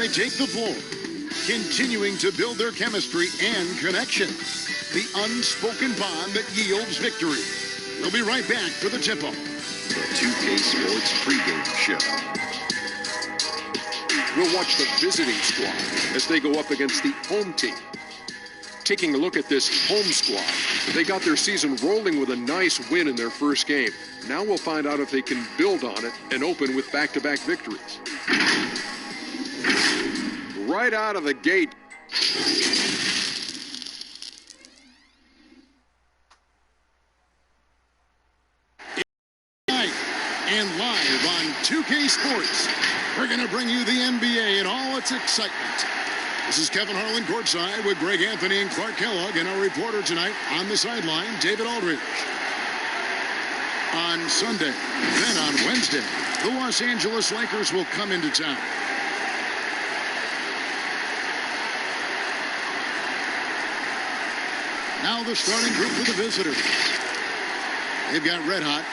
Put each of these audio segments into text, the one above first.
they take the floor, continuing to build their chemistry and connection. The unspoken bond that yields victory. We'll be right back for the tip-off. The 2K Sports pregame show. We'll watch the visiting squad as they go up against the home team. Taking a look at this home squad, they got their season rolling with a nice win in their first game. Now we'll find out if they can build on it and open with back-to-back victories. Right out of the gate. And live on 2K Sports, we're going to bring you the NBA and all its excitement. This is Kevin Harlan courtside with Greg Anthony and Clark Kellogg, and our reporter tonight on the sideline, David Aldridge. On Sunday, then on Wednesday, the Los Angeles Lakers will come into town. Now the starting group for the visitors. They've got Red Hot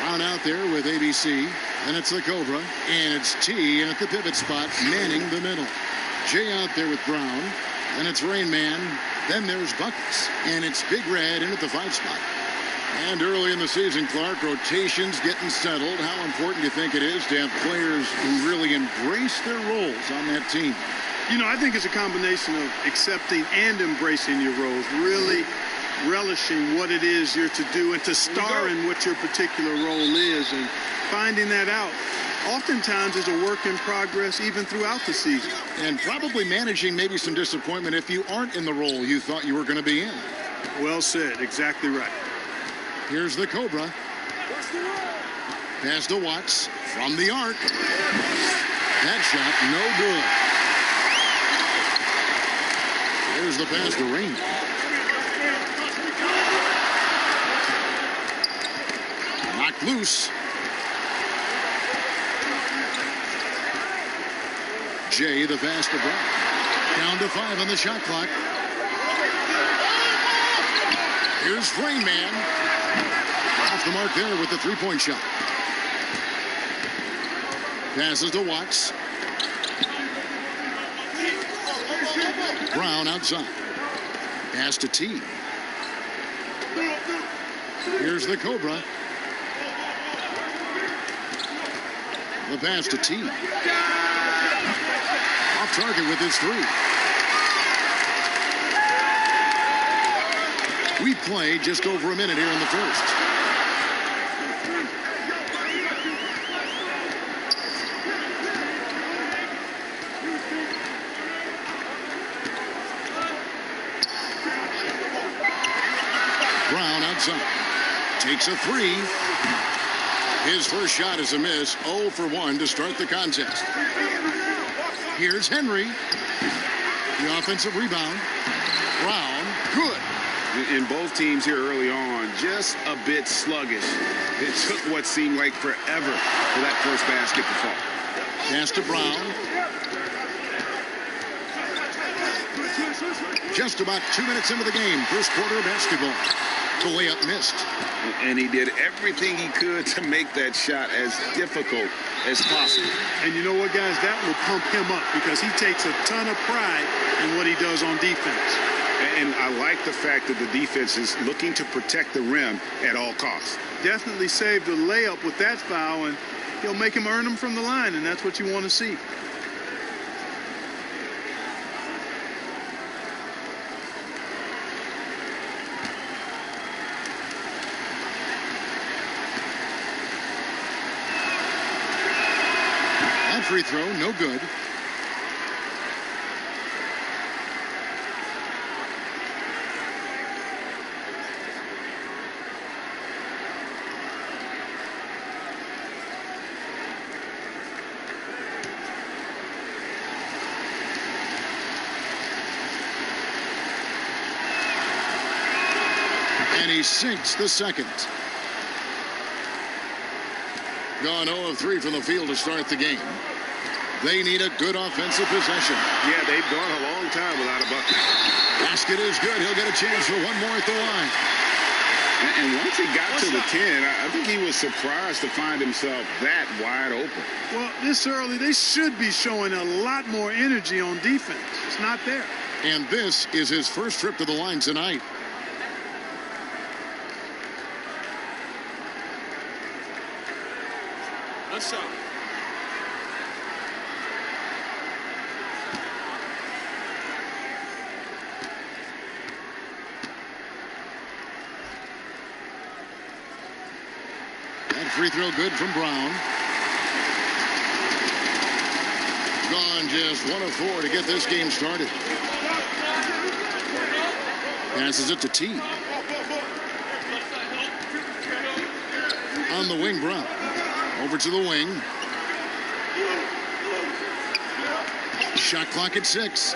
Brown out there with ABC. Then it's the Cobra. And it's T at the pivot spot, manning the middle. Jay out there with Brown. Then it's Rain Man. Then there's Buckets. And it's Big Red in at the 5 spot. And early in the season, Clark, rotations getting settled. How important do you think it is to have players who really embrace their roles on that team? You know, I think it's a combination of accepting and embracing your roles, really relishing what it is you're to do and to star in what your particular role is, and finding that out oftentimes is a work in progress even throughout the season. And probably managing maybe some disappointment if you aren't in the role you thought you were going to be in. Well said. Exactly right. Here's the Cobra. Pass to Watts from the arc. That shot no good. There's the pass to Rain. Knocked loose. Jay, the pass to Brown. Down to 5 on the shot clock. Here's Rain Man. Off the mark there with the three-point shot. Passes to Watts. Brown outside. Pass to T. Here's the Cobra. The pass to T. Off target with his 3. We played just over a minute here in the first. Brown outside. Takes a 3. His first shot is a miss. 0 for 1 to start the contest. Here's Henry. The offensive rebound. Brown. Good. In both teams here early on, just a bit sluggish. It took what seemed like forever for that first basket to fall. Pass to Brown. Just about 2 minutes into the game. First quarter of basketball. The layup missed. And he did everything he could to make that shot as difficult as possible. And you know what, guys? That will pump him up because he takes a ton of pride in what he does on defense. And I like the fact that the defense is looking to protect the rim at all costs. Definitely saved a layup with that foul, and he'll make him earn them from the line, and that's what you want to see. That free throw, no good. And he sinks the second. Gone 0 of 3 from the field to start the game. They need a good offensive possession. Yeah, they've gone a long time without a bucket. Basket is good. He'll get a chance for one more at the line. And once he got to the 10, I think he was surprised to find himself that wide open. Well, this early, they should be showing a lot more energy on defense. It's not there. And this is his first trip to the line tonight. Let's go. That free throw good from Brown. Gone just 1 of 4 to get this game started. Passes it to T. On the wing, Brown. Over to the wing. Shot clock at 6.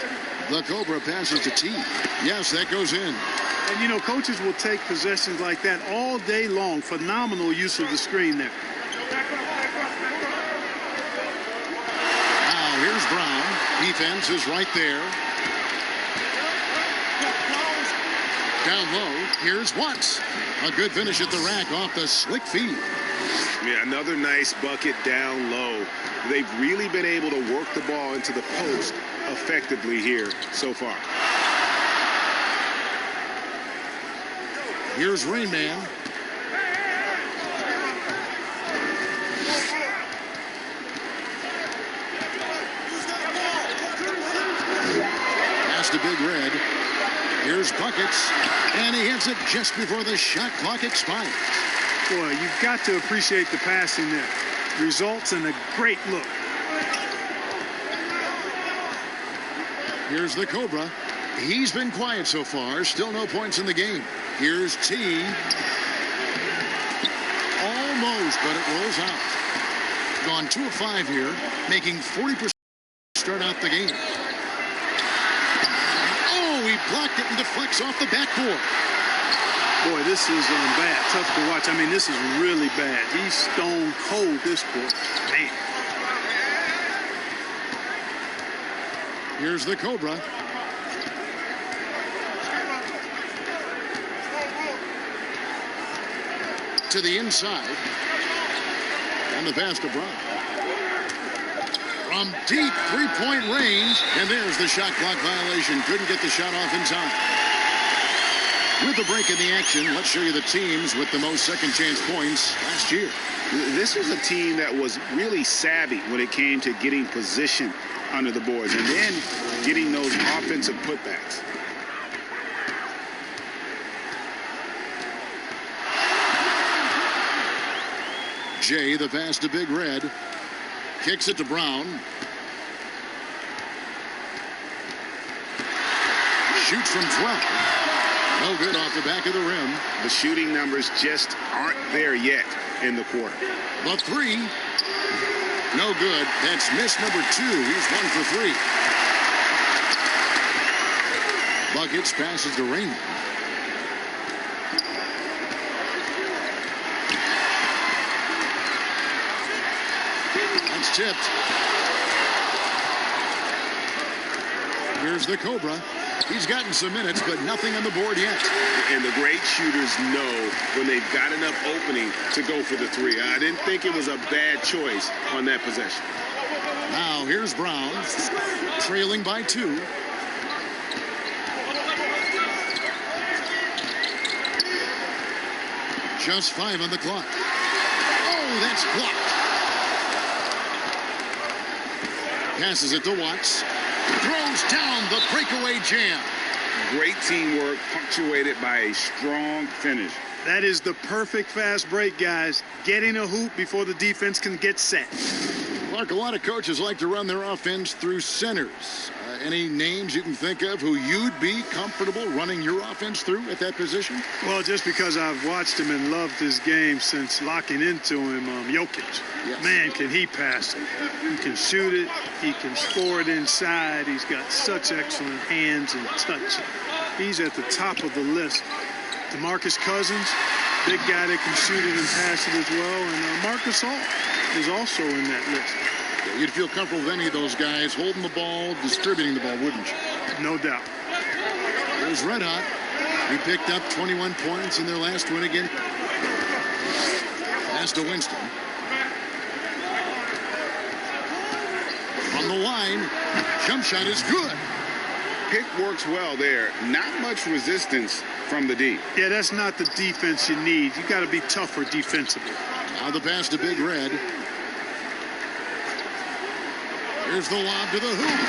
The Cobra passes to T. Yes, that goes in. And, you know, coaches will take possessions like that all day long. Phenomenal use of the screen there. Now, here's Brown. Defense is right there. Down low, here's Watts. A good finish at the rack off the slick feed. Yeah, another nice bucket down low. They've really been able to work the ball into the post effectively here so far. Here's Rain Man. Pass to Big Red. Here's Buckets. And he hits it just before the shot clock expires. Boy, you've got to appreciate the passing there. Results in a great look. Here's the Cobra. He's been quiet so far. Still no points in the game. Here's T. Almost, but it rolls out. Gone 2 of 5 here, making 40% start out the game. Oh, he blocked it and deflects off the backboard. Boy, this is bad. Tough to watch. I mean, this is really bad. He's stone cold this quarter. Man. Here's the Cobra. To the inside. And the pass to Brown. From deep three-point range. And there's the shot clock violation. Couldn't get the shot off in time. With the break in the action, let's show you the teams with the most second-chance points last year. This was a team that was really savvy when it came to getting position under the boards and then getting those offensive putbacks. Jay, the pass to Big Red. Kicks it to Brown. Shoots from 12. No good off the back of the rim. The shooting numbers just aren't there yet in the quarter. The 3. No good. That's miss number 2. He's 1 for 3. Buckets passes to Raymond. That's tipped. Here's the Cobra. He's gotten some minutes, but nothing on the board yet. And the great shooters know when they've got enough opening to go for the 3. I didn't think it was a bad choice on that possession. Now here's Brown, trailing by 2. Just 5 on the clock. Oh, that's blocked. Passes it to Watts. Throws down the breakaway jam. Great teamwork punctuated by a strong finish. That is the perfect fast break, guys. Getting a hoop before the defense can get set. Clark, a lot of coaches like to run their offense through centers. Any names you can think of who you'd be comfortable running your offense through at that position? Well, just because I've watched him and loved his game since locking into him, Jokic. Yes. Man, can he pass it. He can shoot it. He can score it inside. He's got such excellent hands and touch. He's at the top of the list. DeMarcus Cousins, big guy that can shoot it and pass it as well. And Marcus Hall is also in that list. You'd feel comfortable with any of those guys holding the ball, distributing the ball, wouldn't you? No doubt. There's Red Hot. He picked up 21 points in their last win again. Pass to Winston. From the line, jump shot is good. Pick works well there. Not much resistance from the D. Yeah, that's not the defense you need. You got to be tougher defensively. Now the pass to Big Red. Here's the lob to the hoop.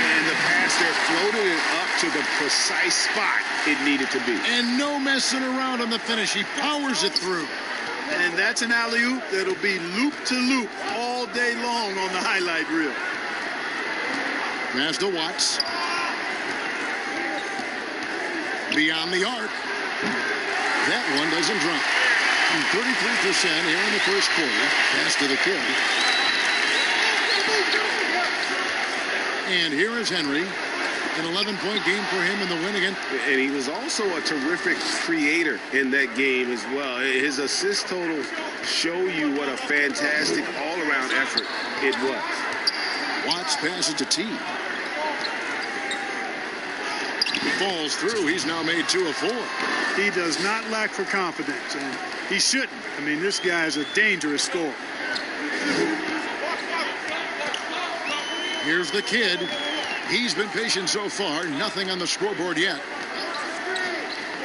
And the pass there floated it up to the precise spot it needed to be. And no messing around on the finish. He powers it through. And that's an alley-oop that'll be loop to loop all day long on the highlight reel. Pass to Watts. Beyond the arc. That one doesn't drop. 33% here in the first quarter. Pass to the kid. And here is Henry. An 11-point game for him in the win again. And he was also a terrific creator in that game as well. His assist total show you what a fantastic all-around effort it was. Watts passes to T. Falls through. He's now made 2 of 4. He does not lack for confidence, and he shouldn't. I mean, this guy is a dangerous scorer. Here's the kid. He's been patient so far. Nothing on the scoreboard yet.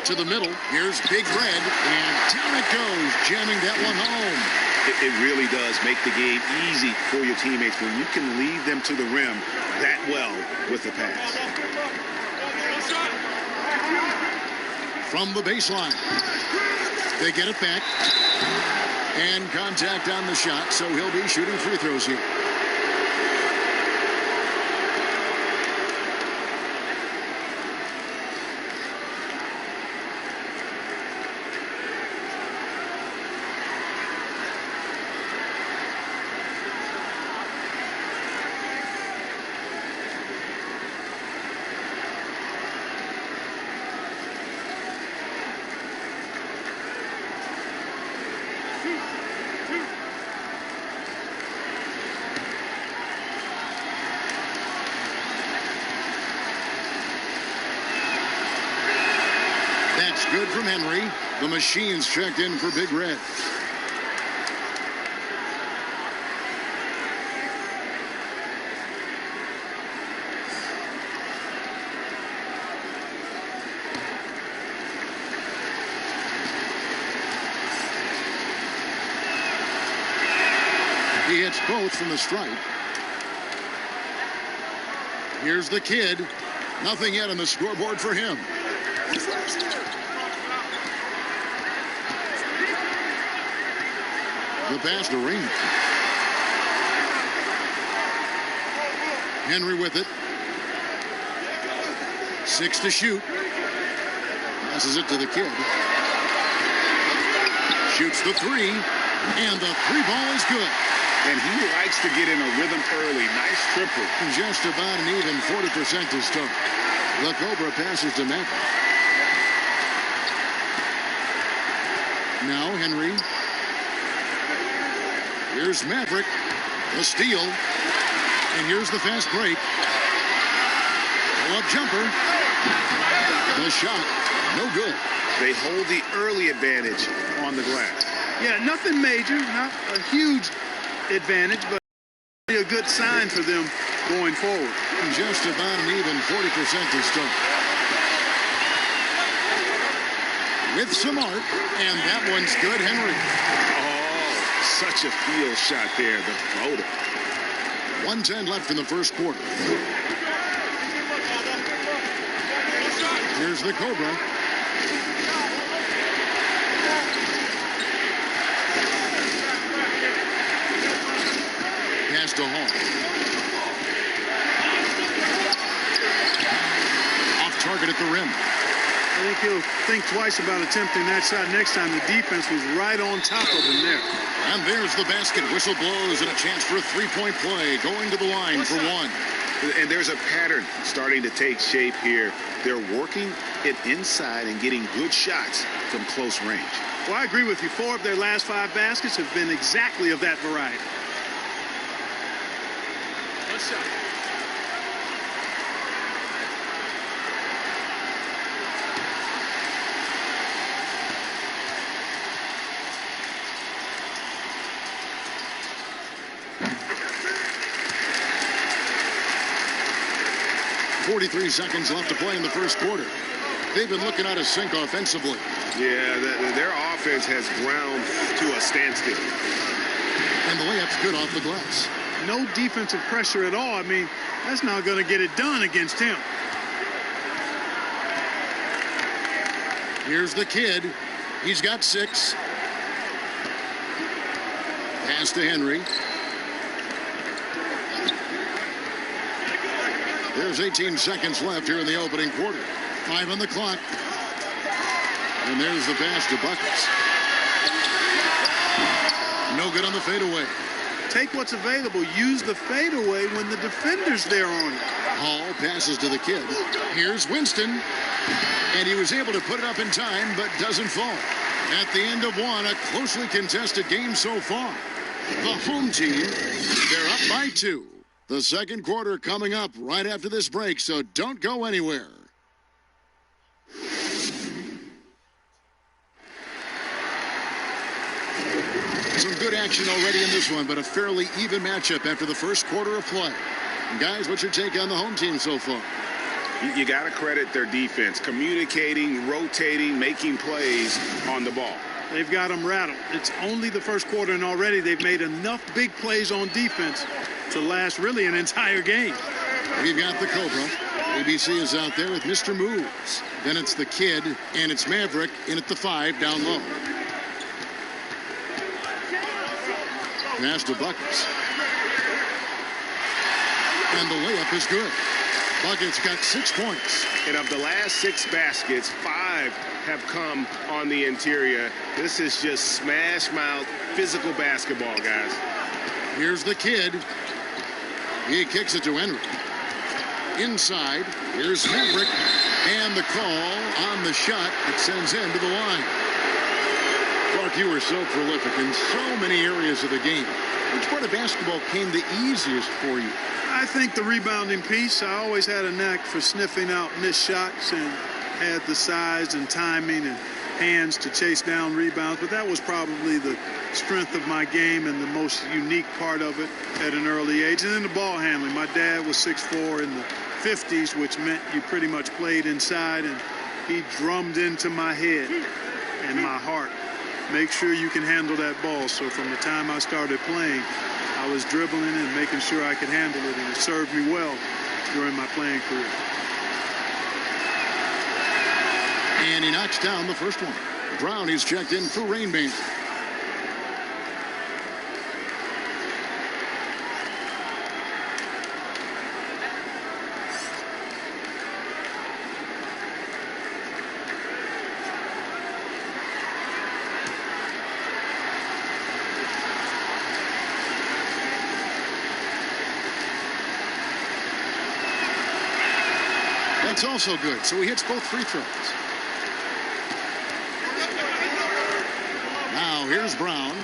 To the middle. Here's Big Red. And down it goes. Jamming that one home. It really does make the game easy for your teammates when you can lead them to the rim that well with the pass. From the baseline. They get it back. And contact on the shot, so he'll be shooting free throws here. Good from Henry. The machines checked in for Big Red. He hits both from the stripe. Here's the kid. Nothing yet on the scoreboard for him. The pass to Ring. Henry with it. 6 to shoot. Passes it to the kid. Shoots the 3. And the 3 ball is good. And he likes to get in a rhythm early. Nice triple. Just about an even 40% to start. The Cobra passes to Maverick. Now Henry. Here's Maverick. The steal. And here's the fast break. Pull-up jumper. The shot. No good. They hold the early advantage on the glass. Yeah, nothing major. Not a huge advantage, but a good sign for them going forward. Just about an even 40% to start. With some art. And that one's good, Henry. Such a field shot there, the floater. 1:10 left in the first quarter. Here's the Cobra. Pass to Hall. Off target at the rim. I think he'll think twice about attempting that shot next time. The defense was right on top of him there. And there's the basket. Whistle blows and a chance for a 3-point play. Going to the line for 1. And there's a pattern starting to take shape here. They're working it inside and getting good shots from close range. Well, I agree with you. 4 of their last 5 baskets have been exactly of that variety. One shot. 43 seconds left to play in the first quarter. They've been looking out of sync offensively. Yeah, their offense has ground to a standstill. And the layup's good off the glass. No defensive pressure at all. I mean, that's not going to get it done against him. Here's the kid. He's got 6. Pass to Henry. There's 18 seconds left here in the opening quarter. 5 on the clock. And there's the pass to Buckets. No good on the fadeaway. Take what's available. Use the fadeaway when the defender's there on it. Hall passes to the kid. Here's Winston. And he was able to put it up in time, but doesn't fall. At the end of one, a closely contested game so far. The home team, they're up by 2. The second quarter coming up right after this break, so don't go anywhere. Some good action already in this one, but a fairly even matchup after the first quarter of play. And guys, what's your take on the home team so far? You got to credit their defense, communicating, rotating, making plays on the ball. They've got them rattled. It's only the first quarter, and already they've made enough big plays on defense to last really an entire game. We've got the Cobra. ABC is out there with Mr. Moves. Then it's the kid, and it's Maverick in at the 5 down low. Pass to Buckets. And the layup is good. Buckets got 6 points. And of the last 6 baskets, 5 have come on the interior. This is just smash mouth physical basketball, guys. Here's the kid. He kicks it to Henry. Inside, here's Maverick. And the call on the shot that sends him to the line. Clark, you were so prolific in so many areas of the game. Which part of basketball came the easiest for you? I think the rebounding piece. I always had a knack for sniffing out missed shots and had the size and timing and hands to chase down rebounds. But that was probably the strength of my game and the most unique part of it at an early age. And then the ball handling. My dad was 6'4" in the 50s, which meant you pretty much played inside, and he drummed into my head and my heart. Make sure you can handle that ball. So from the time I started playing, I was dribbling and making sure I could handle it, and it served me well during my playing career. And he knocks down the first one. Brown is checked in for Rainmaker. That's also good, so he hits both free throws. Now here's Brown.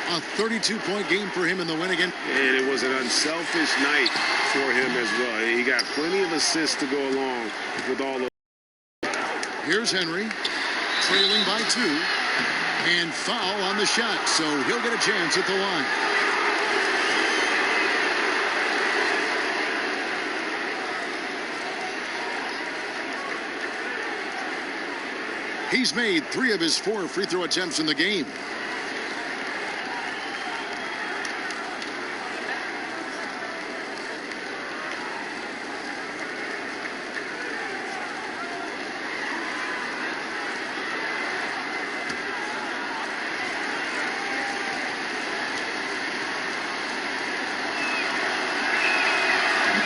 A 32-point game for him in the win again. And it was an unselfish night for him as well. He got plenty of assists to go along with all of. Here's Henry, trailing by 2, and foul on the shot, so he'll get a chance at the line. He's made 3 of his 4 free throw attempts in the game.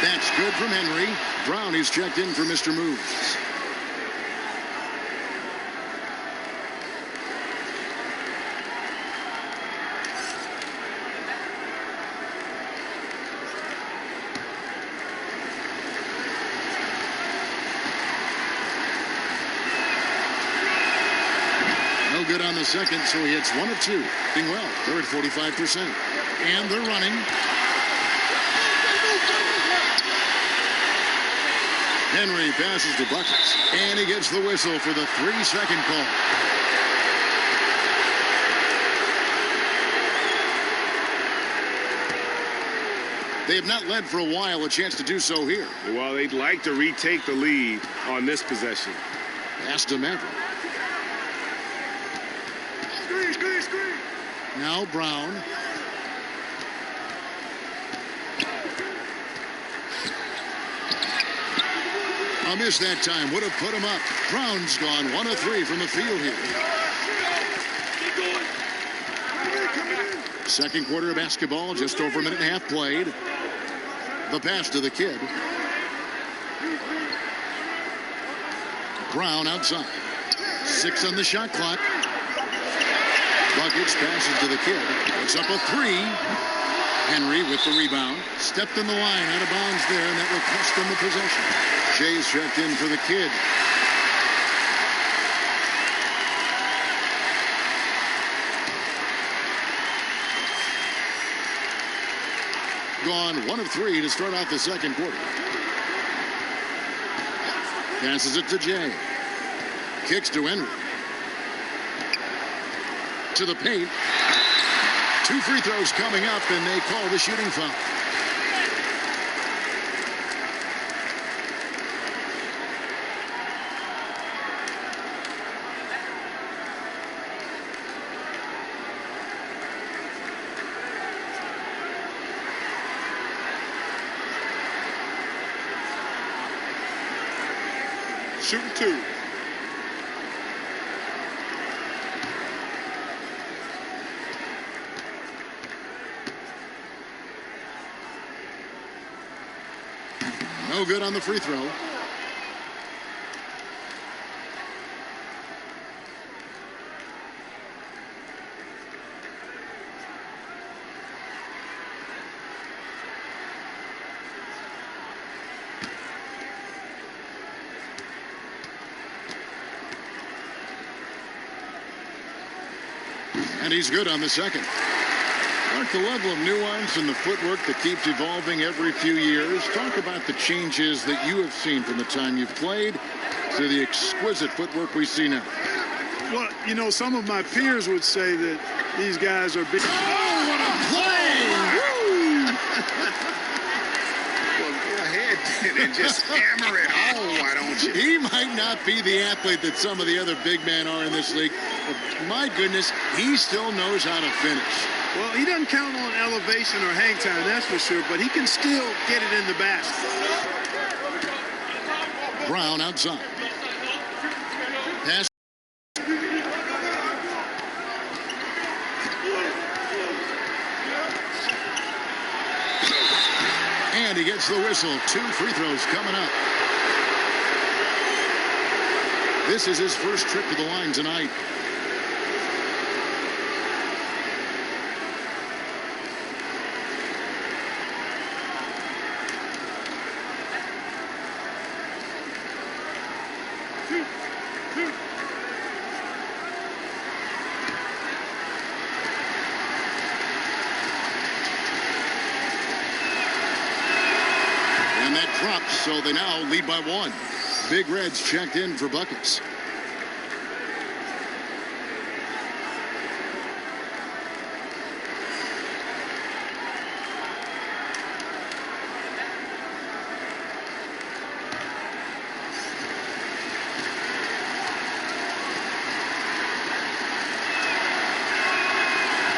That's good from Henry. Brown is checked in for Mr. Moves. Good on the second, so he hits 1 of 2. Doing well. They're at 45%. And they're running. Henry passes to Buckets. And he gets the whistle for the 3-second call. They have not led for a while. A chance to do so here. Well, they'd like to retake the lead on this possession. Pass to Maverick. Now Brown. A miss that time. Would have put him up. Brown's gone 1 of 3 from the field here. Second quarter of basketball. Just over a minute and a half played. The pass to the kid. Brown outside. 6 on the shot clock. Buckets passes to the kid. It's up a 3. Henry with the rebound. Stepped in the line, out of bounds there, and that will cost them the possession. Jay's checked in for the kid. Gone 1 of 3 to start out the second quarter. Passes it to Jay. Kicks to Henry. To the paint. 2 free throws coming up, and they call the shooting foul. Shooting 2. No good on the free throw. And he's good on the second. Mark, the level of nuance and the footwork that keeps evolving every few years. Talk about the changes that you have seen from the time you've played to the exquisite footwork we see now. Well, you know, some of my peers would say that these guys are big. Oh, what a play! Woo! Well, go ahead and just hammer it home, why don't you? He might not be the athlete that some of the other big men are in this league, but my goodness, he still knows how to finish. Well, he doesn't count on elevation or hang time, that's for sure, but he can still get it in the basket. Brown outside. Pass. And he gets the whistle. 2 free throws coming up. This is his first trip to the line tonight. And that drops, so they now lead by 1. Big Reds checked in for buckets.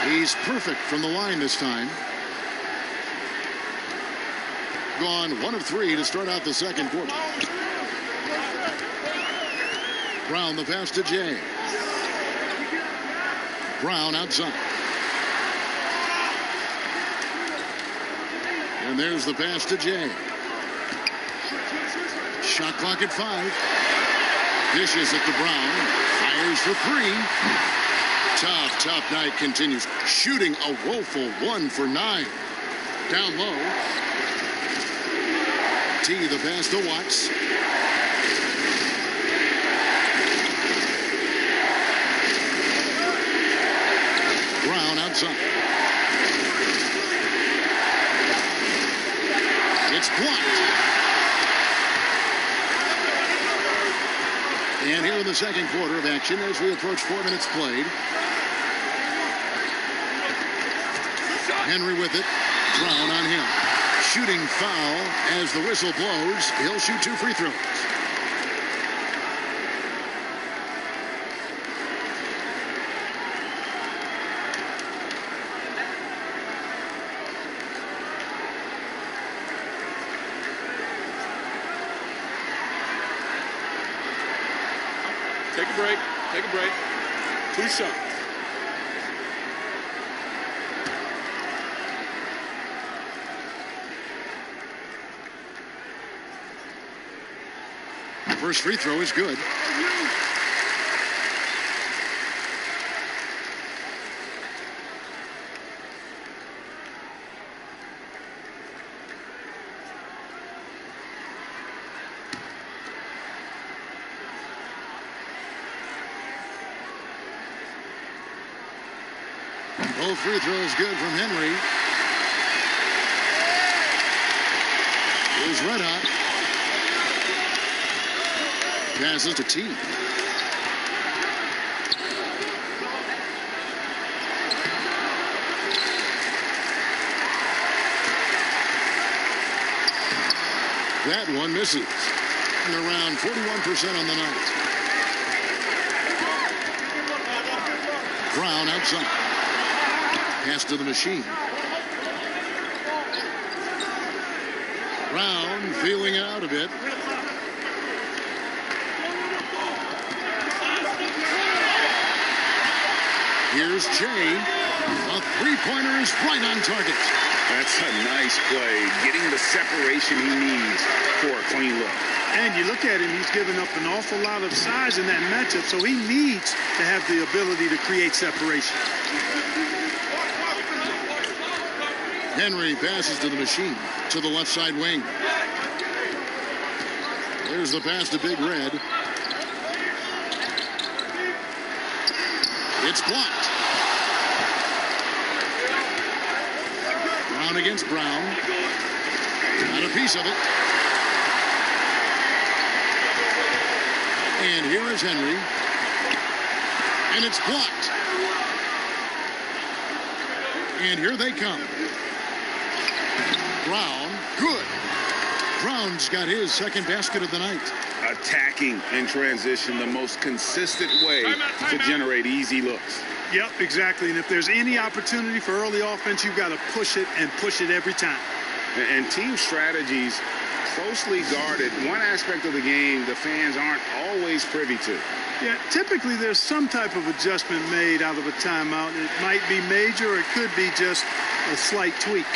He's perfect from the line this time. Gone 1 of 3 to start out the second quarter. Brown the pass to Jay. Brown outside. And there's the pass to Jay. Shot clock at 5. Dishes it to Brown. Fires for 3. Tough night continues. Shooting a woeful 1 for 9. Down low. T the pass to Watts. Brown outside. It's blocked. And here in the second quarter of action as we approach 4 minutes played. Henry with it. Brown on him. shooting foul as the whistle blows. He'll shoot 2 free throws. Take a break. Take a break. 2 shots. First free throw is good. Both free throws good from Henry. Here's Red Hot. Passes to T. That one misses. And around 41% on the night. Brown outside. Pass to the machine. Brown feeling it out a bit. Here's Jay. A three-pointer is right on target. That's a nice play. Getting the separation he needs for a clean look. And you look at him, he's given up an awful lot of size in that matchup, so he needs to have the ability to create separation. Henry passes to the machine, to the left side wing. There's the pass to Big Red. It's blocked. Brown against Brown. Got a piece of it. And here is Henry. And it's blocked. And here they come. Brown, good. Brown's got his second basket of the night. Attacking in transition, the most consistent way to generate easy looks. Yep, exactly. And if there's any opportunity for early offense, you've got to push it and push it every time. And team strategies closely guarded. One aspect of the game the fans aren't always privy to. Yeah, typically there's some type of adjustment made out of a timeout. It might be major or it could be just a slight tweak.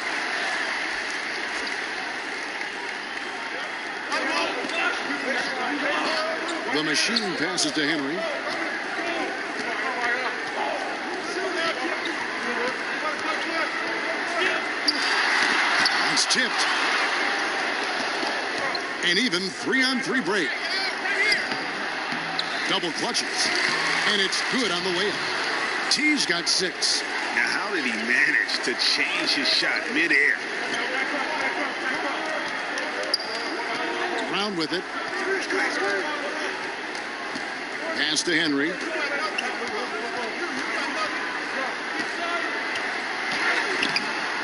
The machine passes to Henry. It's tipped. And even 3-on-3 break. Double clutches. And it's good on the way up. T's got 6. Now, how did he manage to change his shot midair? Brown with it. Pass to Henry.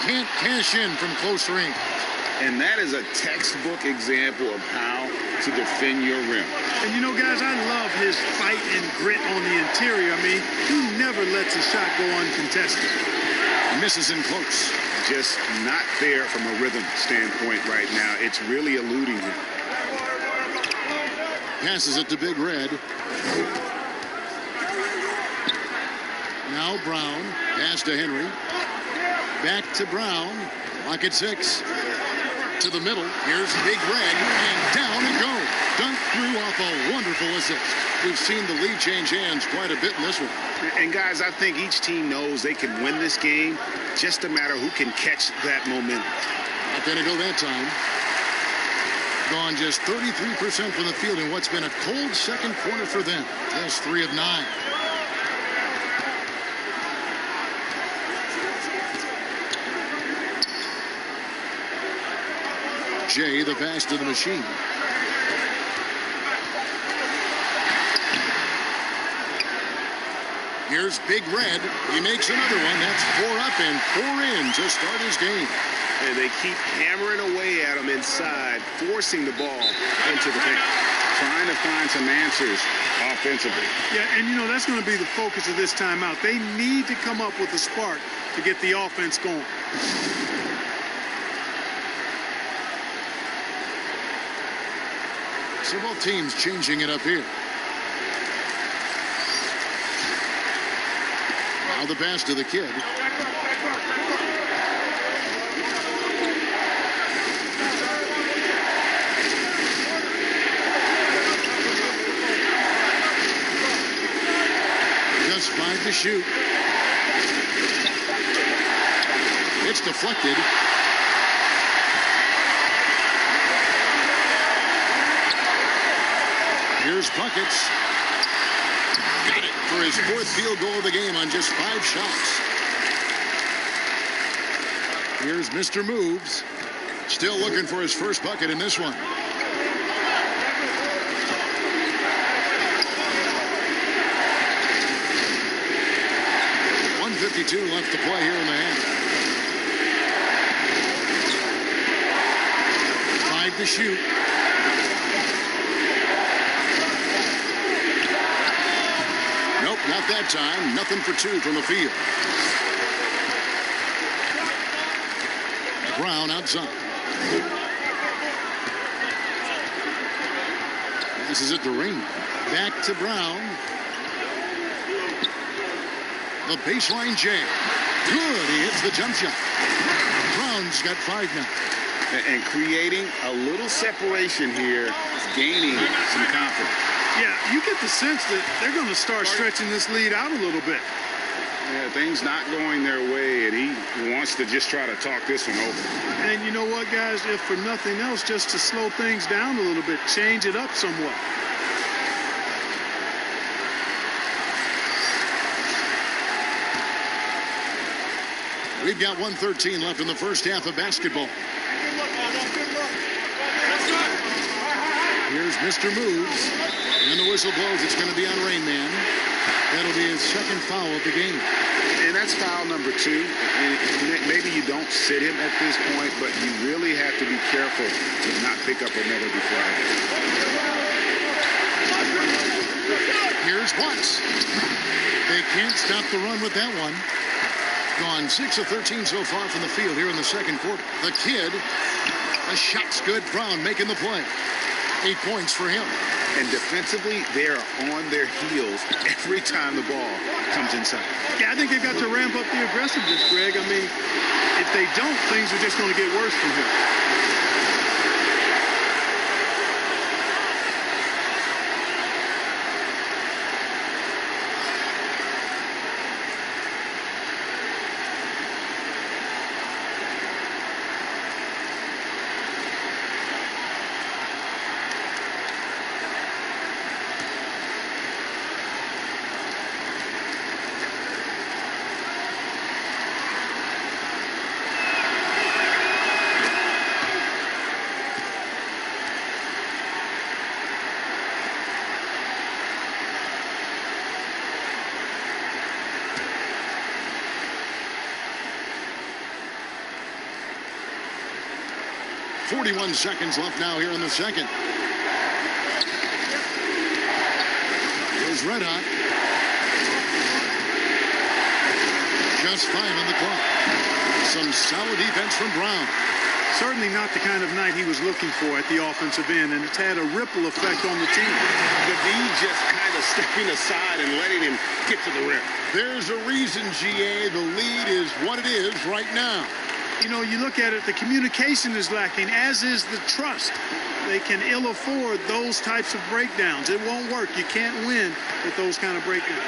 Can't cash in from close range. And that is a textbook example of how to defend your rim. And you know, guys, I love his fight and grit on the interior. I mean, he never lets a shot go uncontested. Misses in close. Just not there from a rhythm standpoint right now. It's really eluding him. Passes it to Big Red. Now Brown. Pass to Henry. Back to Brown. Lock at 6. To the middle. Here's Big Red. And down and go. Dunk through off a wonderful assist. We've seen the lead change hands quite a bit in this one. And guys, I think each team knows they can win this game. Just a matter who can catch that momentum. Not going to go that time. Gone just 33% from the field in what's been a cold second quarter for them. Just 3 of 9. Jay, the pass to the machine. Here's Big Red. He makes another one. That's 4 up and 4 in to start his game. And they keep hammering away at him inside, forcing the ball into the paint. Trying to find some answers offensively. Yeah, and, you know, that's going to be the focus of this timeout. They need to come up with a spark to get the offense going. So both teams changing it up here. Now the pass to the kid. Just 5 to shoot. It's deflected. Here's buckets. Got it for his 4th field goal of the game on just 5 shots. Here's Mr. Moves. Still looking for his first bucket in this one. .52 left to play here in the half. 5 to shoot. Nope, not that time. Nothing for 2 from the field. Brown outside. This is it to Ring. Back to Brown. The baseline jam. Good. He hits the jump shot. Brown's got 5 now. And creating a little separation here, gaining some confidence. Yeah, you get the sense that they're going to start stretching this lead out a little bit. Yeah, things not going their way, and he wants to just try to talk this one over. And you know what, guys? If for nothing else, just to slow things down a little bit, change it up somewhat. We've got 1:13 left in the first half of basketball. Here's Mr. Moves. And the whistle blows. It's going to be on Rain Man. That'll be his 2nd foul of the game. And that's foul number 2. And maybe you don't sit him at this point, but you really have to be careful to not pick up another before that. Here's Watts. They can't stop the run with that one. Gone 6 of 13 so far from the field here in the second quarter. The kid, the shot's good. Brown making the play. 8 points for him. And defensively, they're on their heels every time the ball comes inside. Yeah, I think they've got to ramp up the aggressiveness, Greg. I mean, if they don't, things are just going to get worse from here. .41 seconds left now here in the second. Here's Red Hot. Just 5 on the clock. Some solid defense from Brown. Certainly not the kind of night he was looking for at the offensive end, and it's had a ripple effect on the team. The D just kind of stepping aside and letting him get to the rim. There's a reason, GA, the lead is what it is right now. You know, you look at it, the communication is lacking, as is the trust. They can ill afford those types of breakdowns. It won't work. You can't win with those kind of breakdowns.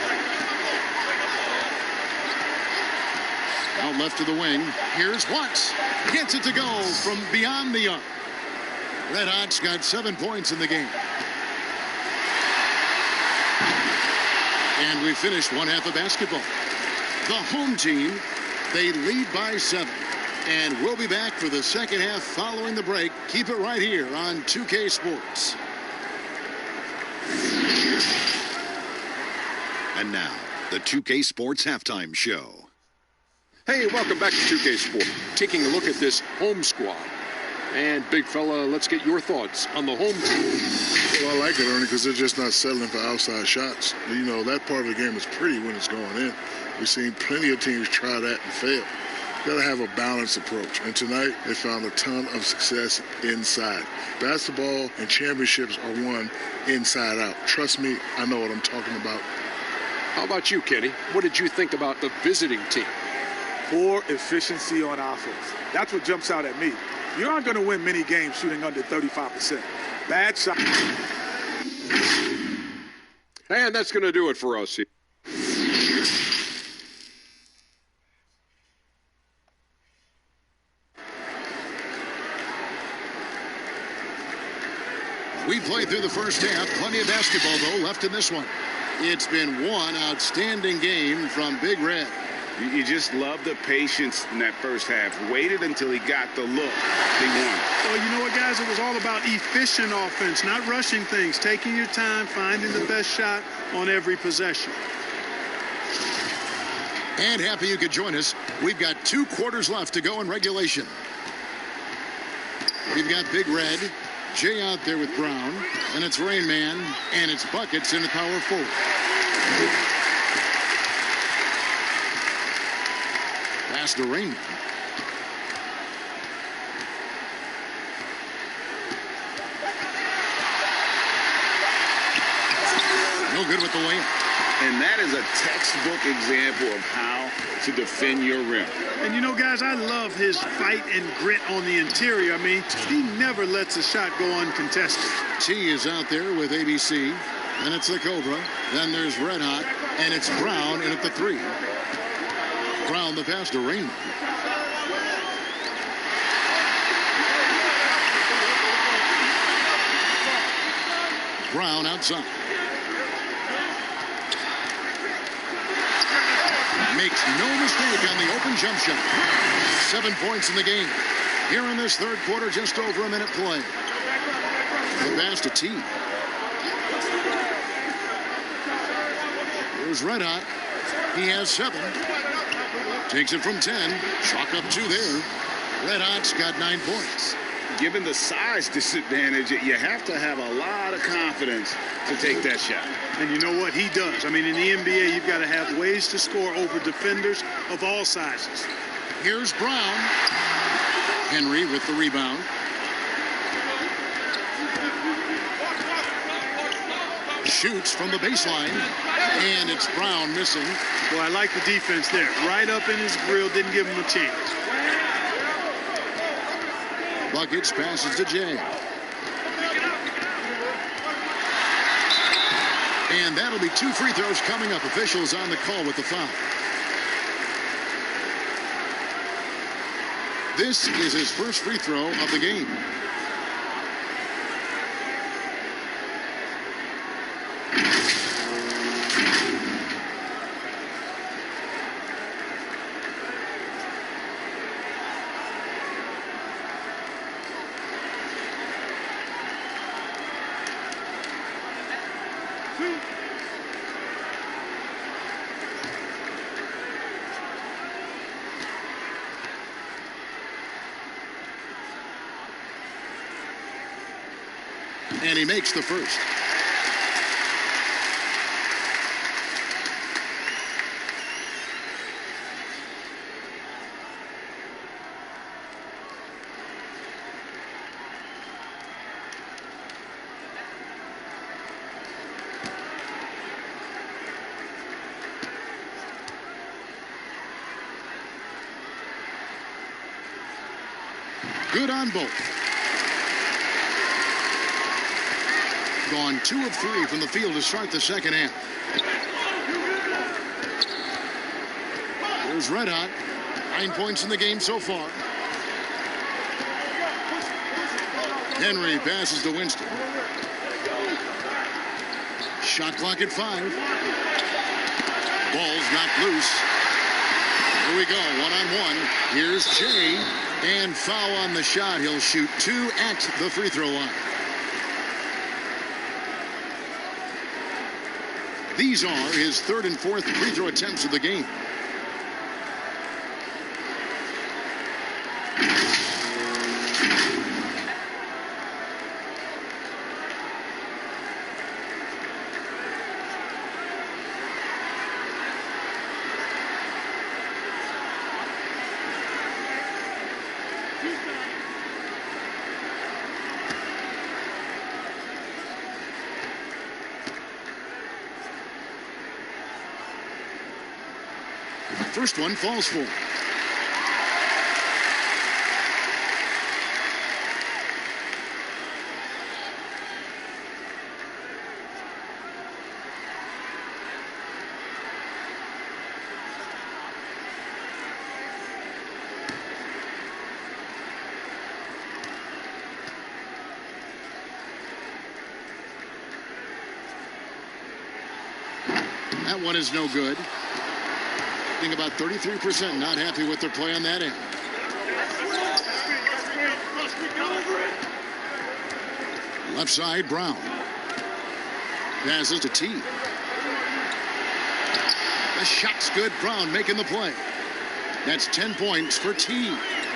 Out left to the wing. Here's Watts. Gets it to go from beyond the arc. Red Hot's got 7 points in the game. And we finished one half of basketball. The home team, they lead by 7. And we'll be back for the second half following the break. Keep it right here on 2K Sports. And now, the 2K Sports Halftime Show. Hey, welcome back to 2K Sport. Taking a look at this home squad. And big fella, let's get your thoughts on the home team. Well, I like it, Ernie, because they're just not settling for outside shots. You know, that part of the game is pretty when it's going in. We've seen plenty of teams try that and fail. Got to have a balanced approach. And tonight, they found a ton of success inside. Basketball and championships are won inside out. Trust me, I know what I'm talking about. How about you, Kenny? What did you think about the visiting team? Poor efficiency on offense. That's what jumps out at me. You aren't going to win many games shooting under 35%. Bad shot. And that's going to do it for us here. We played through the first half. Plenty of basketball, though, left in this one. It's been one outstanding game from Big Red. You just love the patience in that first half. Waited until he got the look. He won. Well, you know what, guys? It was all about efficient offense, not rushing things, taking your time, finding the best shot on every possession. And happy you could join us. We've got 2 quarters left to go in regulation. We've got Big Red, Jay out there with Brown, and it's Rain Man, and it's buckets in the power forward. Pass to Rain Man. No good with the layup. And that is a textbook example of how to defend your rim. And you know, guys, I love his fight and grit on the interior. I mean, he never lets a shot go uncontested. T is out there with ABC, and it's the Cobra. Then there's Red Hot, and it's Brown in at the 3. Brown the pass to Rain. Brown outside. Makes no mistake on the open jump shot. 7 points in the game. Here in this third quarter, just over a minute play. The pass to T. Here's Red Hot. He has 7. Takes it from 10. Chalk up 2 there. Red Hot's got 9 points. Given the size disadvantage, you have to have a lot of confidence to take that shot. And you know what? He does. I mean, in the NBA, you've got to have ways to score over defenders of all sizes. Here's Brown. Henry with the rebound. Shoots from the baseline. And it's Brown missing. Well, I like the defense there. Right up in his grill, didn't give him a chance. Buckets passes to Jay. And that'll be 2 free throws coming up. Officials on the call with the foul. This is his first free throw of the game. And he makes the first. Good on both. Gone 2 of 3 from the field to start the second half. There's Red Hot. 9 points in the game so far. Henry passes to Winston. Shot clock at 5. Ball's knocked loose. Here we go, 1-on-1. Here's Jay. And foul on the shot. He'll shoot 2 at the free throw line. These are his 3rd and 4th free throw attempts of the game. first one falls for him. That one is no good. Being about 33%, not happy with their play on that end. Left side, Brown. Passes to T. The shot's good. Brown making the play. That's 10 points for T.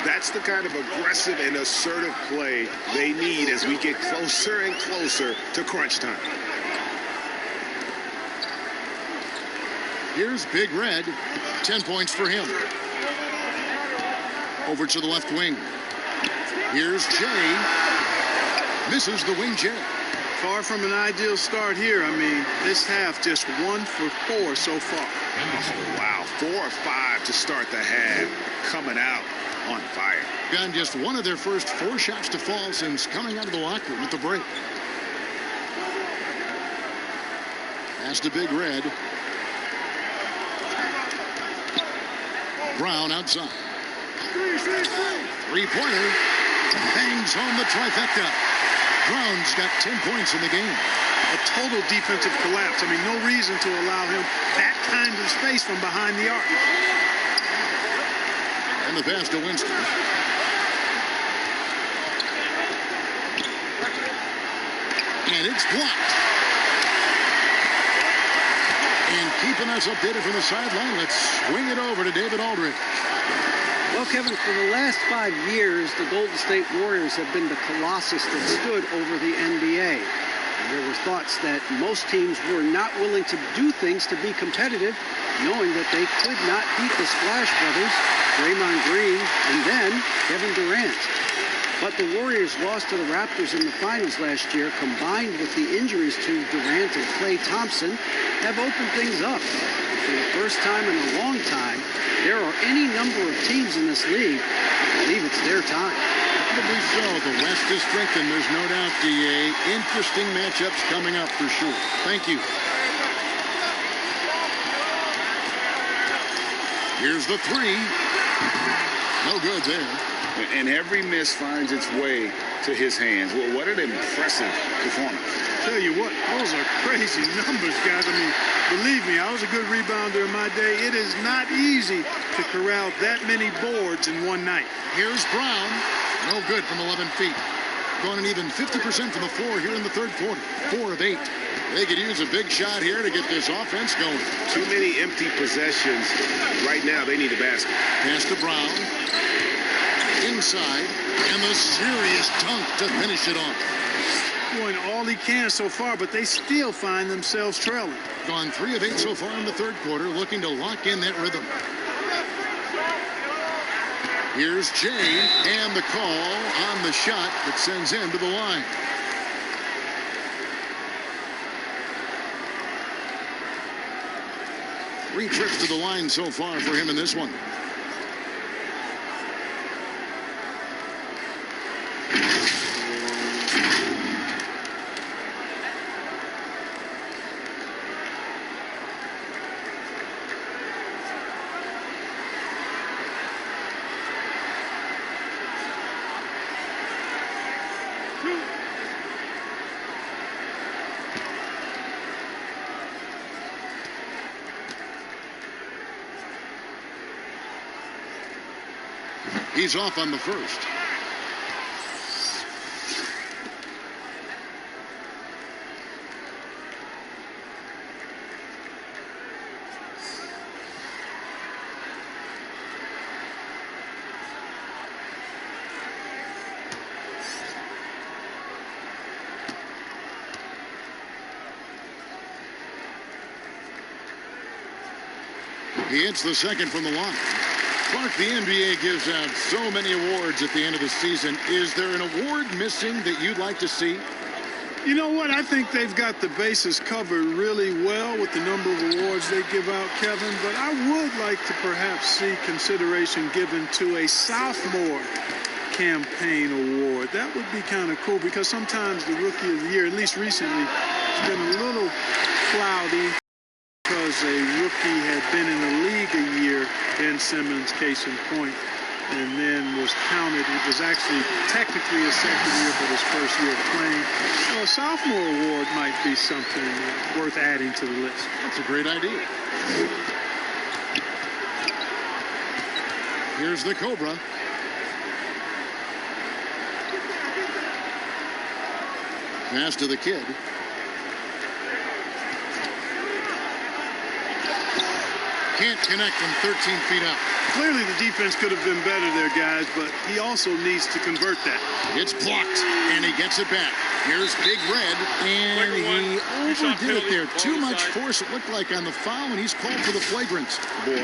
That's the kind of aggressive and assertive play they need as we get closer and closer to crunch time. Here's Big Red. 10 points for him. Over to the left wing. Here's Jay. Misses the wing Jay. Far from an ideal start here. I mean, this half just 1 for 4 so far. Oh, wow. 4 or 5 to start the half. Coming out on fire. Gotten just one of their first 4 shots to fall since coming out of the locker room at the break. Pass to Big Red. Brown outside. Three-pointer. Bangs home the trifecta. Brown's got 10 points in the game. A total defensive collapse. I mean, no reason to allow him that kind of space from behind the arc. And the pass to Winston. And it's blocked. And keeping us updated from the sideline, let's swing it over to David Aldridge. Well, Kevin, for the last 5 years, the Golden State Warriors have been the colossus that stood over the NBA. And there were thoughts that most teams were not willing to do things to be competitive, knowing that they could not beat the Splash Brothers, Draymond Green, and then Kevin Durant. But the Warriors lost to the Raptors in the finals last year, combined with the injuries to Durant and Klay Thompson, have opened things up. For the first time in a long time, there are any number of teams in this league that believe it's their time. Probably so. The West is strengthened, there's no doubt, DA. Interesting matchups coming up for sure. Thank you. Here's the three. No good there. And every miss finds its way to his hands. Well, what an impressive performance. Tell you what, those are crazy numbers, guys. I mean, believe me, I was a good rebounder in my day. It is not easy to corral that many boards in one night. Here's Brown. No good from 11 feet. Going an even 50% from the floor here in the third quarter. 4 of 8. They could use a big shot here to get this offense going. Too many empty possessions. Right now, they need a basket. Pass to Brown. Inside. And the serious dunk to finish it off. Doing all he can so far, but they still find themselves trailing. Gone 3 of 8 so far in the third quarter, looking to lock in that rhythm. Here's Jay, and the call on the shot that sends him to the line. Three trips to the line so far for him in this one. He's off on the first. He hits the second from the line. Clark, the NBA gives out so many awards at the end of the season. Is there an award missing that you'd like to see? You know what? I think they've got the bases covered really well with the number of awards they give out, Kevin. But I would like to perhaps see consideration given to a sophomore campaign award. That would be kind of cool because sometimes the Rookie of the Year, at least recently, has been a little cloudy because a rookie had been in the league a year, Ben Simmons, case in point, and then was counted. It was actually technically his second year, but his first year playing. So a sophomore award might be something worth adding to the list. That's a great idea. Here's the Cobra. Pass to the kid. Can't connect from 13 feet out. Clearly the defense could have been better there, guys, but he also needs to convert that. It's blocked, and he gets it back. Here's Big Red, and he overdid it there. Too much force, it looked like, on the foul, and he's called for the flagrant. Boy,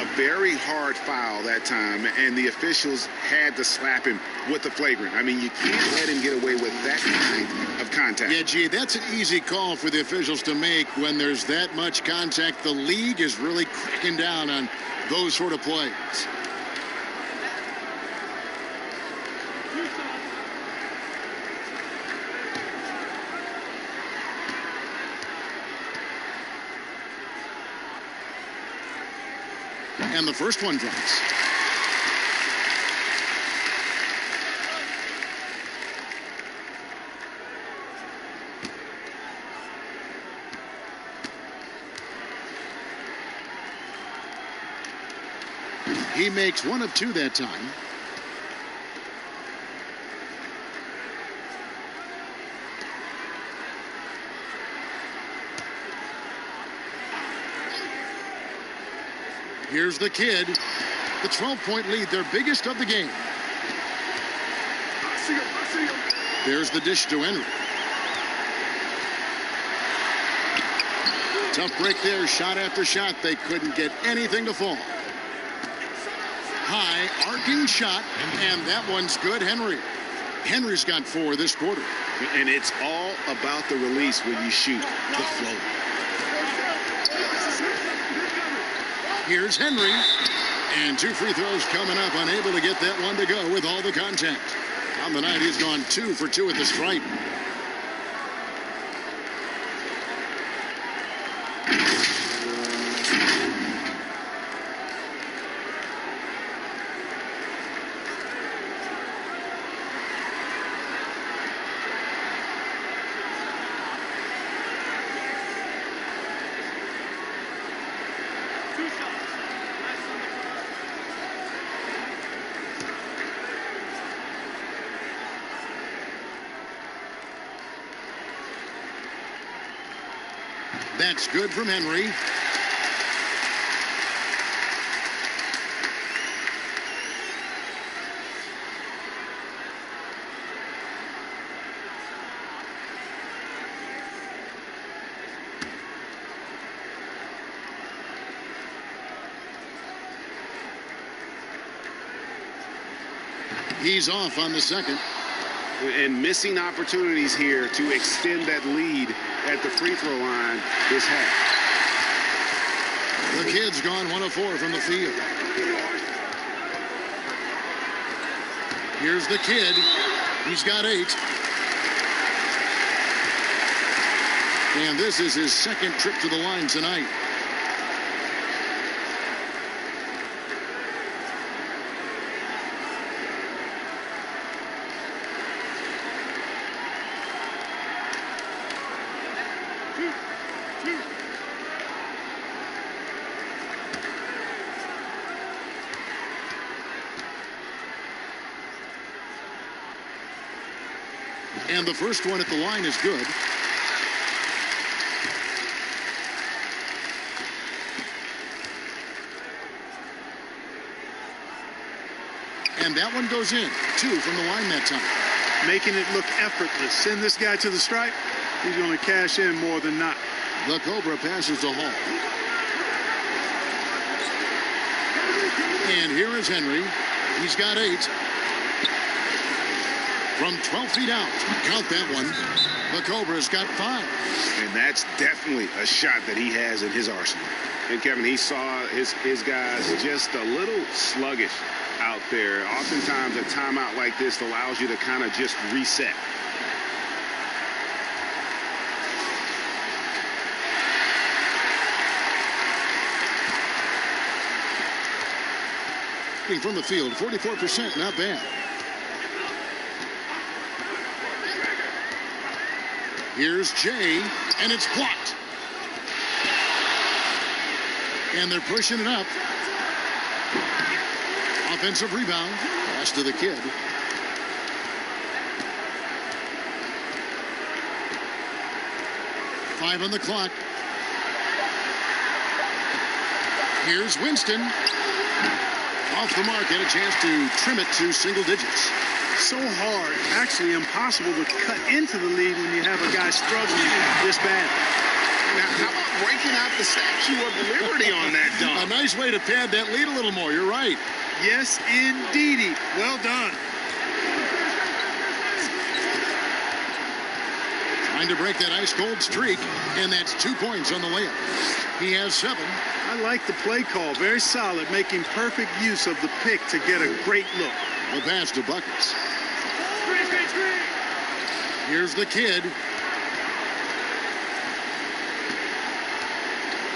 a very hard foul that time, and the officials had to slap him with the flagrant. I mean, you can't let him get away with that kind of contact. Yeah, gee, that's an easy call for the officials to make when there's that much contact. The league is really cracking down on those sort of plays. And the first one drops. He makes one of two that time. Here's the kid. The 12-point lead, their biggest of the game. There's the dish to Henry. Tough break there, shot after shot. They couldn't get anything to fall. High, arcing shot, and that one's good. Henry's got 4 this quarter. And it's all about the release when you shoot the float. Here's Henry, and 2 free throws coming up, unable to get that one to go with all the contact. On the night, he's gone 2 for 2 at the stripe. That's good from Henry. He's off on the second. And missing opportunities here to extend that lead at the free throw line this half. The kid's gone 1 of 4 from the field. Here's the kid. He's got 8. And this is his second trip to the line tonight. And the first one at the line is good. And that one goes in. 2 from the line that time. Making it look effortless. Send this guy to the stripe. He's going to cash in more than not. The Cobra passes to Hall. And here is Henry. He's got 8. From 12 feet out. Count that one. The Cobra's got 5. And that's definitely a shot that he has in his arsenal. And Kevin, he saw his guys just a little sluggish out there. Oftentimes a timeout like this allows you to kind of just reset. From the field, 44%, not bad. Here's Jay, and it's blocked. And they're pushing it up. Offensive rebound. Pass to the kid. Five on the clock. Here's Winston. Off the mark, had a chance to trim it to single digits. So hard, actually impossible to cut into the lead when you have a guy struggling this bad. Now, how about breaking out the Statue of Liberty on that dunk? A nice way to pad that lead a little more. You're right. Yes, indeedy. Well done. Trying to break that ice-cold streak, and that's 2 points on the layup. He has 7. I like the play call. Very solid, making perfect use of the pick to get a great look. The pass to Buckets. Here's the kid.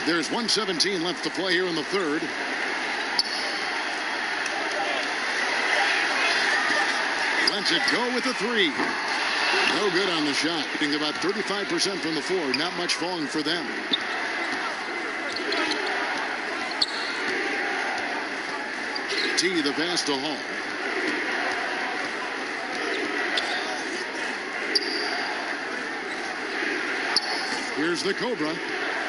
There's 1:17 left to play here in the third. Lets it go with the 3. No good on the shot. Hitting about 35% from the floor. Not much falling for them. T, the pass to Hall. Here's the Cobra.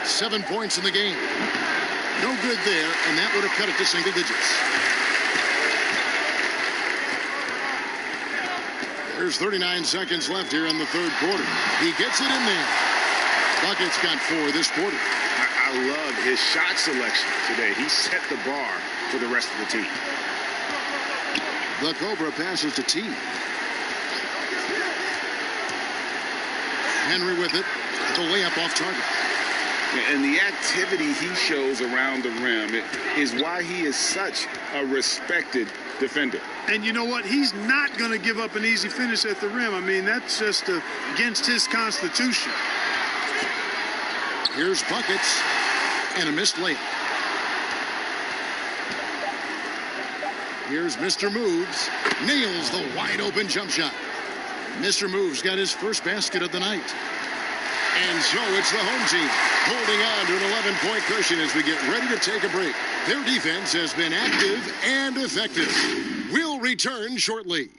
7 points in the game. No good there, and that would have cut it to single digits. There's 39 seconds left here in the third quarter. He gets it in there. Buckets got 4 this quarter. I love his shot selection today. He set the bar for the rest of the team. The Cobra passes to T. Henry with it. The layup off target. And the activity he shows around the rim is why he is such a respected defender. And you know what? He's not going to give up an easy finish at the rim. I mean, that's just against his constitution. Here's Buckets and a missed layup. Here's Mr. Moves. Nails the wide open jump shot. Mr. Moves got his first basket of the night. And so it's the home team holding on to an 11-point cushion as we get ready to take a break. Their defense has been active and effective. We'll return shortly.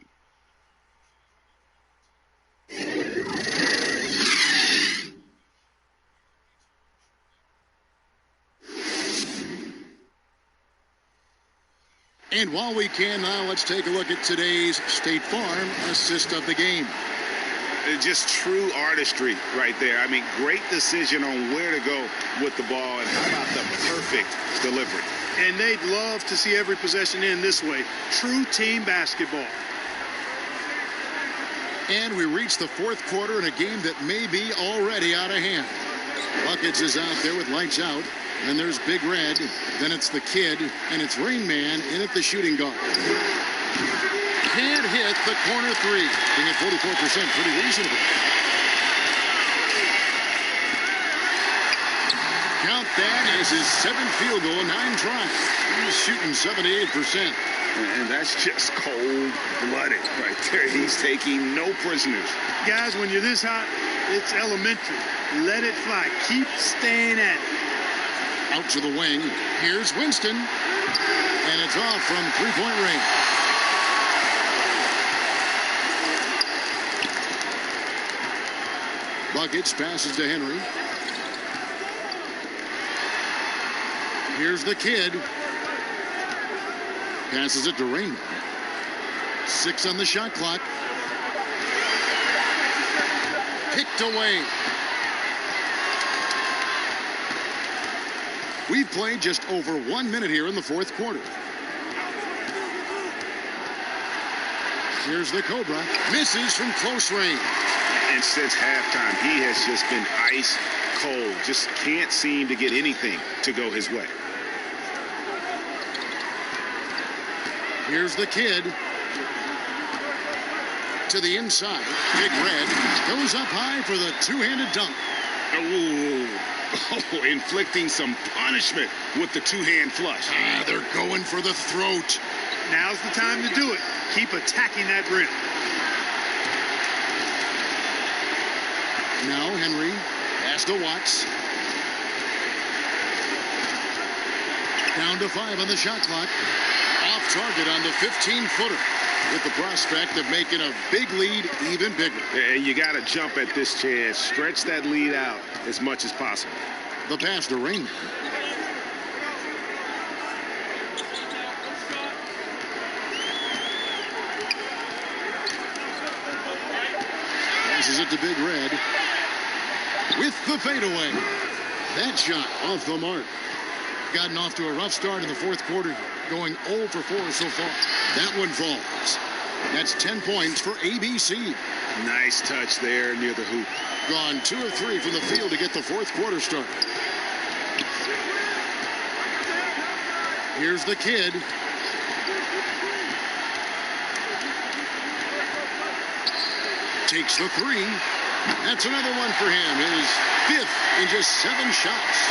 And while we can now, let's take a look at today's State Farm assist of the game. Just true artistry right there. I mean, great decision on where to go with the ball, and how about the perfect delivery. And they'd love to see every possession end this way. True team basketball. And we reach the fourth quarter in a game that may be already out of hand. Buckets is out there with lights out. And there's Big Red. Then it's the kid. And it's Rain Man in at the shooting guard. Can't hit the corner 3. Being at 44%, pretty reasonable. Count that as his 7th field goal, 9 tries. He's shooting 78%. And that's just cold-blooded right there. He's taking no prisoners. Guys, when you're this hot, it's elementary. Let it fly. Keep staying at it. Out to the wing. Here's Winston. And it's off from three-point range. Buckets passes to Henry. Here's the kid. Passes it to Raymond. 6 on the shot clock. Picked away. We've played just over 1 minute here in the fourth quarter. Here's the Cobra. Misses from close range. And since halftime, he has just been ice cold. Just can't seem to get anything to go his way. Here's the kid. To the inside. Big Red goes up high for the two-handed dunk. Oh, inflicting some punishment with the two-hand flush. They're going for the throat. Now's the time to do it. Keep attacking that rim. Now Henry pass to Watts. Down to 5 on the shot clock. Off target on the 15-footer. With the prospect of making a big lead even bigger. And you got to jump at this chance. Stretch that lead out as much as possible. The pass to Raymond. Passes it to Big Red. With the fadeaway. That shot off the mark. Gotten off to a rough start in the fourth quarter. Going 0 for 4 so far. That one falls. That's 10 points for ABC. Nice touch there near the hoop. Gone 2 of 3 from the field to get the fourth quarter started. Here's the kid. Takes the 3. That's another one for him. His 5th in just 7 shots.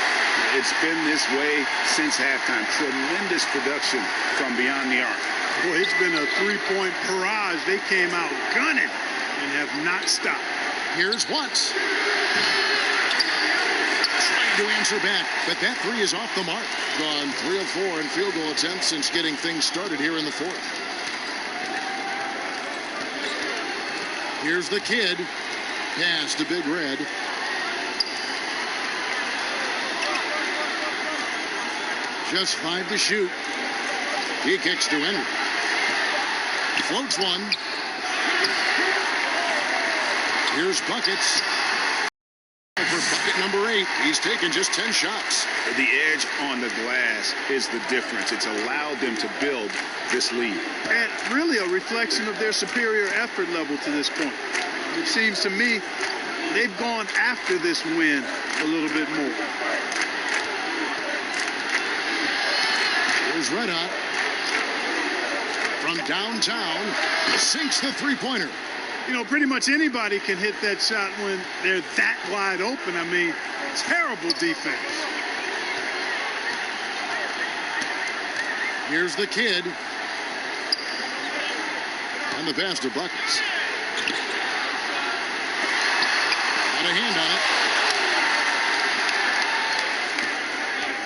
It's been this way since halftime. Tremendous production from beyond the arc. Boy, it's been a three-point barrage. They came out gunning and have not stopped. Here's Watts. Trying to answer back, but that 3 is off the mark. Gone 3 of 4 in field goal attempts since getting things started here in the fourth. Here's the kid. Pass to Big Red. Just 5 to shoot. He kicks to Henry. Floats one. Here's buckets. For bucket number 8, he's taken just 10 shots. The edge on the glass is the difference. It's allowed them to build this lead. And really a reflection of their superior effort level to this point. It seems to me they've gone after this win a little bit more. Here's Red Hot. From downtown, sinks the three-pointer. You know, pretty much anybody can hit that shot when they're that wide open. I mean, terrible defense. Here's the kid. And the pass to Buckets. Got a hand on it.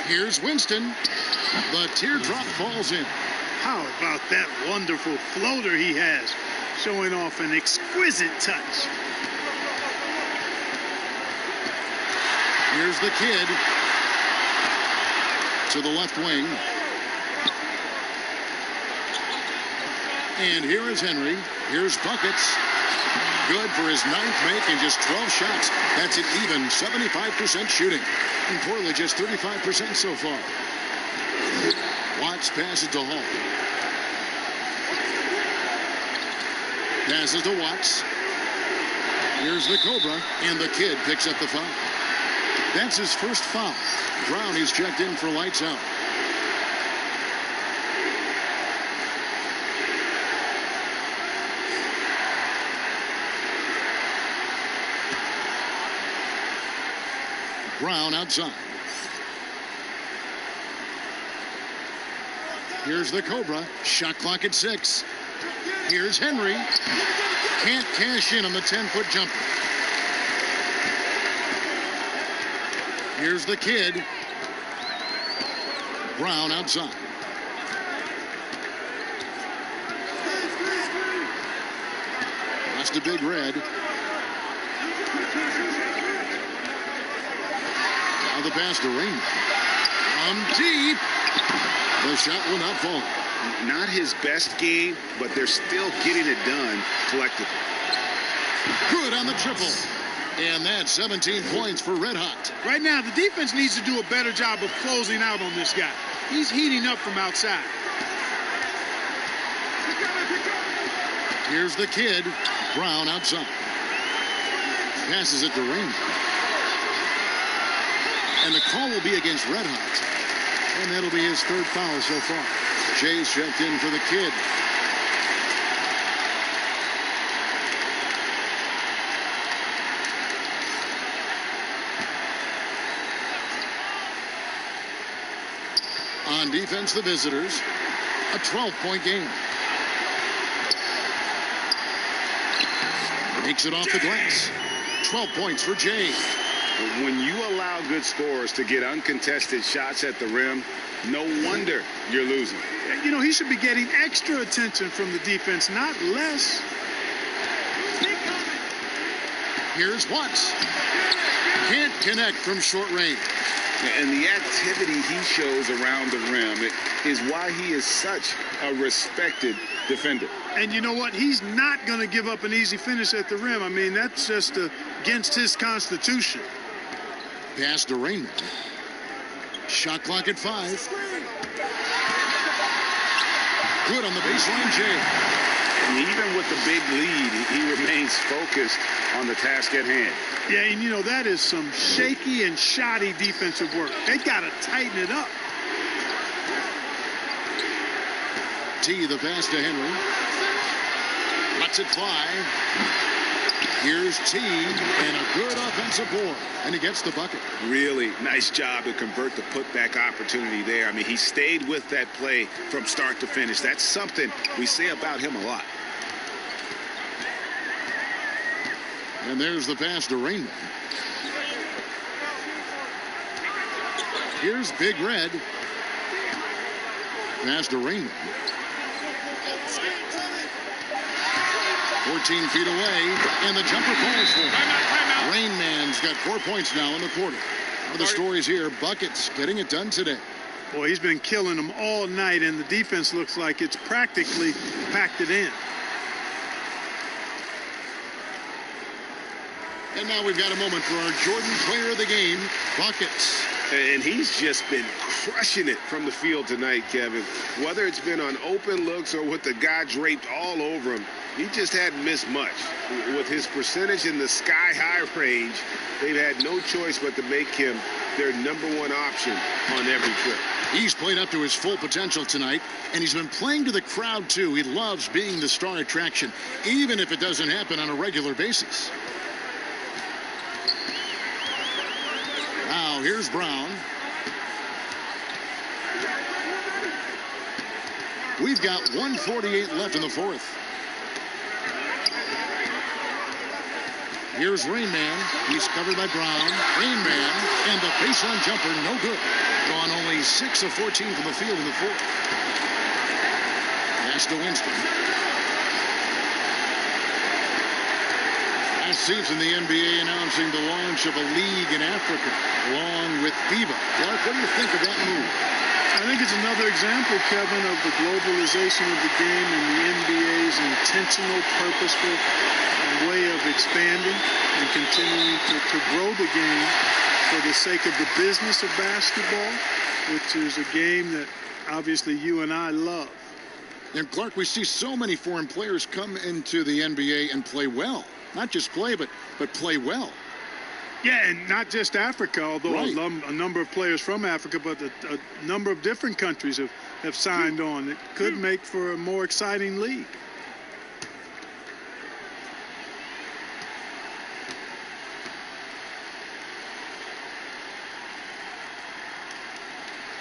Here's Winston. The teardrop falls in. How about that wonderful floater he has, showing off an exquisite touch. Here's the kid to the left wing. And here is Henry. Here's Buckets. Good for his 9th make and just 12 shots. That's an even 75% shooting. And Portland just 35% so far. Watts passes to Hall. Passes to Watts. Here's the Cobra, and the kid picks up the foul. That's his first foul. Brown is checked in for lights out. Brown outside. Here's the Cobra. Shot clock at 6. Here's Henry. Can't cash in on the 10-foot jumper. Here's the kid. Brown outside. That's the Big Red. Now the pass to Raymond. From deep. The shot will not fall. Not his best game, but they're still getting it done collectively. Good on the triple. And that's 17 points for Red Hot. Right now, the defense needs to do a better job of closing out on this guy. He's heating up from outside. Here's the kid. Brown outside. passes it to Rain. And the call will be against Red Hot. And that'll be his third foul so far. Jay's checked in for the kid. On defense, the visitors. A 12-point game. Makes it off the glass. 12 points for Jay. When you allow good scorers to get uncontested shots at the rim, no wonder you're losing. You know, he should be getting extra attention from the defense, not less. Here's Watts. Can't connect from short range. And the activity he shows around the rim is why he is such a respected defender. And you know what? He's not going to give up an easy finish at the rim. I mean, that's just against his constitution. Pass to Rainman. Shot clock at 5. Good on the baseline, Jay. And even with the big lead, he remains focused on the task at hand. Yeah, and you know, that is some shaky and shoddy defensive work. They got to tighten it up. T, the pass to Henry. Lets it fly. Here's T, and a good offensive board. And he gets the bucket. Really nice job to convert the putback opportunity there. I mean, he stayed with that play from start to finish. That's something we say about him a lot. And there's the pass to Rainman. Here's Big Red. Pass to Rainman. 14 feet away, and the jumper calls for it. Rain Man's got 4 points now in the quarter. One of the stories here, buckets getting it done today. Boy, he's been killing them all night, and the defense looks like it's practically packed it in. And now we've got a moment for our Jordan Player of the Game, buckets. And he's just been crushing it from the field tonight, Kevin. Whether it's been on open looks or with the guy draped all over him, he just hadn't missed much. With his percentage in the sky-high range, they've had no choice but to make him their #1 option on every trip. He's played up to his full potential tonight, and he's been playing to the crowd, too. He loves being the star attraction, even if it doesn't happen on a regular basis. Now, here's Brown. We've got 1:48 left in the fourth. Here's Rain Man. He's covered by Brown. Rain Man, and the baseline jumper, no good. Gone only 6 of 14 from the field in the fourth. Pass to Winston. Last season, the NBA announcing the launch of a league in Africa, along with FIBA. Clark, what do you think of that move? I think it's another example, Kevin, of the globalization of the game and the NBA's intentional, purposeful way of expanding and continuing to grow the game for the sake of the business of basketball, which is a game that obviously you and I love. And Clark, we see so many foreign players come into the NBA and play well. Not just play, but play well. Yeah, and not just Africa, although right. a number of players from Africa, but a number of different countries have signed on. It could make for a more exciting league.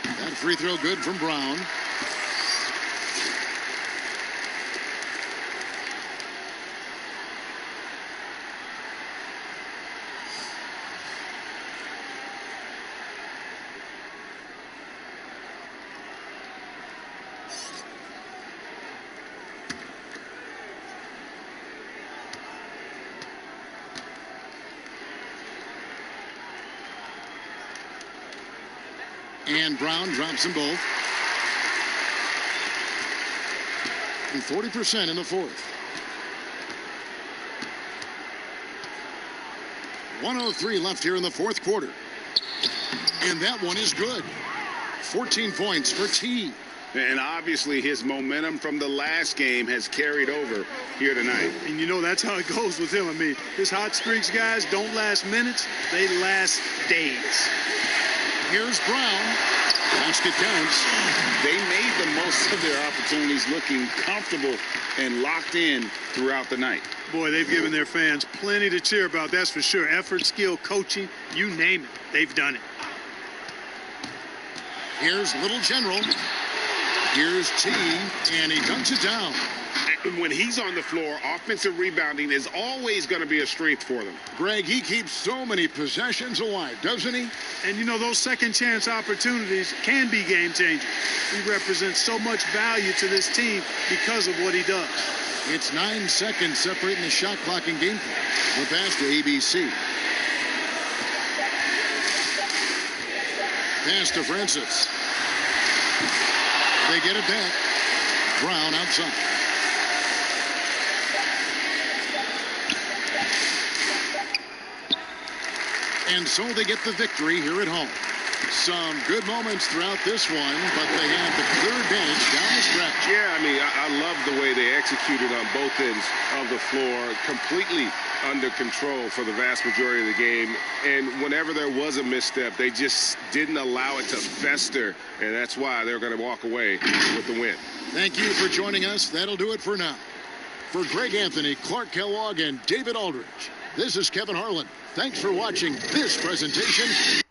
That free throw good from Brown. And Brown drops them both. And 40% in the fourth. 1:03 left here in the fourth quarter. And that one is good. 14 points for T. And obviously his momentum from the last game has carried over here tonight. And you know, that's how it goes with him. I mean, his hot streaks, guys, don't last minutes. They last days. Here's Brown. Basket counts. They made the most of their opportunities, looking comfortable and locked in throughout the night. Boy, they've given their fans plenty to cheer about, that's for sure. Effort, skill, coaching, you name it, they've done it. Here's Little General. Here's T, and he dunks it down. When he's on the floor, offensive rebounding is always going to be a strength for them. Greg, he keeps so many possessions alive, doesn't he? And, you know, those second chance opportunities can be game changers. He represents so much value to this team because of what he does. It's 9 seconds separating the shot clock and game clock. We're past to ABC. Pass to Francis. They get it back. Brown outside. And so they get the victory here at home. Some good moments throughout this one, but they have the clear advantage down the stretch. Yeah, I mean, I love the way they executed on both ends of the floor, completely under control for the vast majority of the game. And whenever there was a misstep, they just didn't allow it to fester, and that's why they're going to walk away with the win. Thank you for joining us. That'll do it for now. For Greg Anthony, Clark Kellogg, and David Aldridge, this is Kevin Harlan. Thanks for watching this presentation.